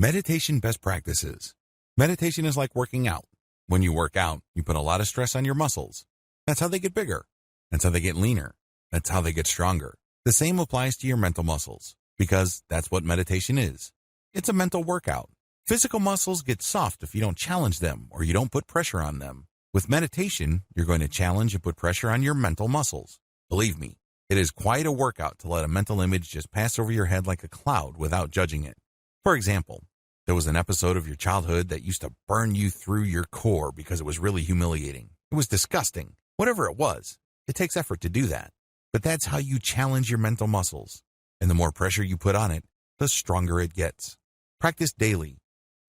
Meditation best practices. Meditation is like working out. When you work out, you put a lot of stress on your muscles. That's how they get bigger. That's how they get leaner. That's how they get stronger. The same applies to your mental muscles, because that's what meditation is. It's a mental workout. Physical muscles get soft if you don't challenge them or you don't put pressure on them. With meditation, you're going to challenge and put pressure on your mental muscles. Believe me, it is quite a workout to let a mental image just pass over your head like a cloud without judging it. For example, there was an episode of your childhood that used to burn you through your core because it was really humiliating. It was disgusting. Whatever it was, it takes effort to do that. But that's how you challenge your mental muscles. And the more pressure you put on it, the stronger it gets. Practice daily.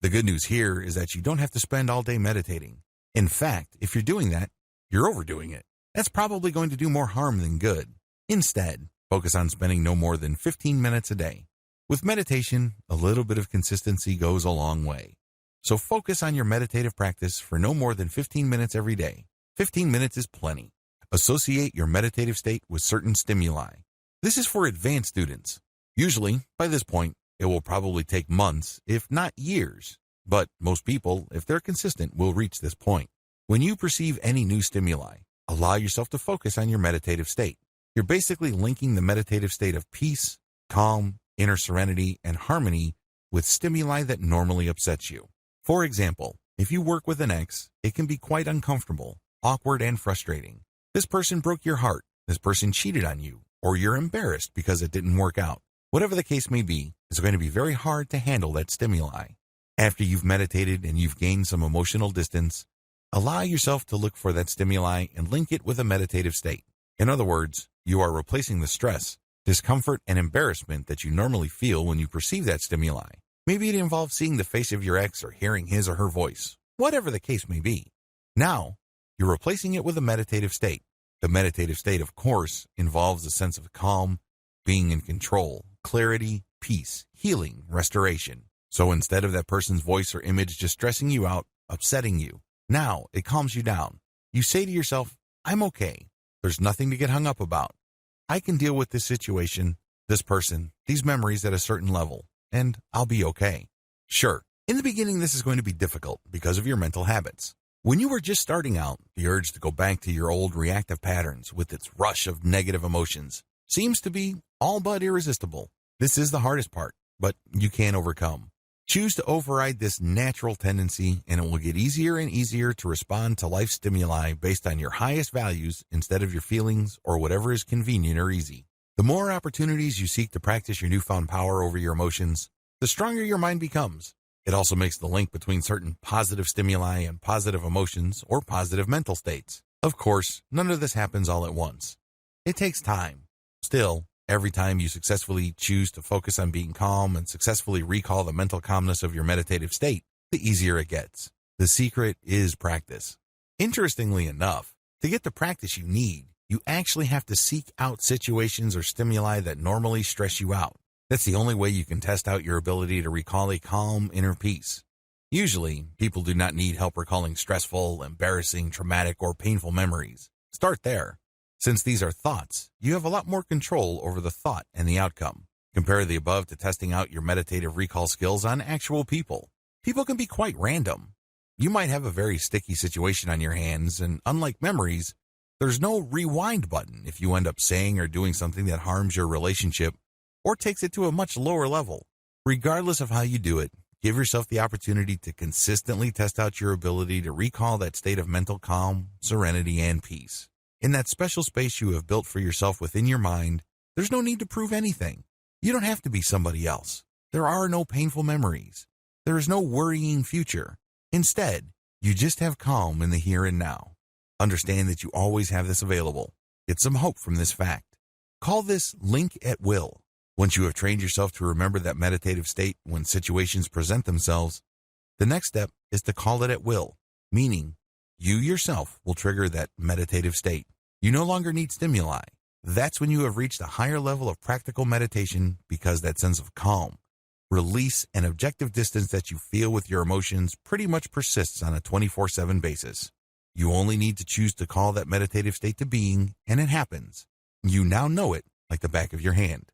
The good news here is that you don't have to spend all day meditating. In fact, if you're doing that, you're overdoing it. That's probably going to do more harm than good. Instead, focus on spending no more than 15 minutes a day. With meditation, a little bit of consistency goes a long way. So focus on your meditative practice for no more than 15 minutes every day. 15 minutes is plenty. Associate your meditative state with certain stimuli. This is for advanced students. Usually, by this point, it will probably take months, if not years. But most people, if they're consistent, will reach this point. When you perceive any new stimuli, allow yourself to focus on your meditative state. You're basically linking the meditative state of peace, calm, inner serenity, and harmony with stimuli that normally upsets you. For example, if you work with an ex, it can be quite uncomfortable, awkward, and frustrating. This person broke your heart, this person cheated on you, or you're embarrassed because it didn't work out. Whatever the case may be, it's going to be very hard to handle that stimuli. After you've meditated and you've gained some emotional distance, allow yourself to look for that stimuli and link it with a meditative state. In other words, you are replacing the stress, discomfort, and embarrassment that you normally feel when you perceive that stimuli. Maybe it involves seeing the face of your ex or hearing his or her voice, whatever the case may be. Now, you're replacing it with a meditative state. The meditative state, of course, involves a sense of calm, being in control, clarity, peace, healing, restoration. So instead of that person's voice or image just stressing you out, upsetting you, now it calms you down. You say to yourself, I'm okay. There's nothing to get hung up about. I can deal with this situation, this person, these memories at a certain level, and I'll be okay. Sure, in the beginning this is going to be difficult because of your mental habits. When you were just starting out, the urge to go back to your old reactive patterns with its rush of negative emotions seems to be all but irresistible. This is the hardest part, but you can overcome. Choose to override this natural tendency, and it will get easier and easier to respond to life stimuli based on your highest values instead of your feelings or whatever is convenient or easy. The more opportunities you seek to practice your newfound power over your emotions, the stronger your mind becomes. It also makes the link between certain positive stimuli and positive emotions or positive mental states. Of course, none of this happens all at once. It takes time. Still, every time you successfully choose to focus on being calm and successfully recall the mental calmness of your meditative state, the easier it gets. The secret is practice. Interestingly enough, to get the practice you need, you actually have to seek out situations or stimuli that normally stress you out. That's the only way you can test out your ability to recall a calm inner peace. Usually, people do not need help recalling stressful, embarrassing, traumatic, or painful memories. Start there. Since these are thoughts, you have a lot more control over the thought and the outcome. Compare the above to testing out your meditative recall skills on actual people. People can be quite random. You might have a very sticky situation on your hands, and unlike memories, there's no rewind button if you end up saying or doing something that harms your relationship or takes it to a much lower level. Regardless of how you do it, give yourself the opportunity to consistently test out your ability to recall that state of mental calm, serenity, and peace. In that special space you have built for yourself within your mind, there's no need to prove anything. You don't have to be somebody else. There are no painful memories. There is no worrying future. Instead, you just have calm in the here and now. Understand that you always have this available. Get some hope from this fact. Call this link at will. Once you have trained yourself to remember that meditative state when situations present themselves, the next step is to call it at will, meaning you yourself will trigger that meditative state. You no longer need stimuli. That's when you have reached a higher level of practical meditation because that sense of calm, release, and objective distance that you feel with your emotions pretty much persists on a 24/7 basis. You only need to choose to call that meditative state to being, and it happens. You now know it like the back of your hand.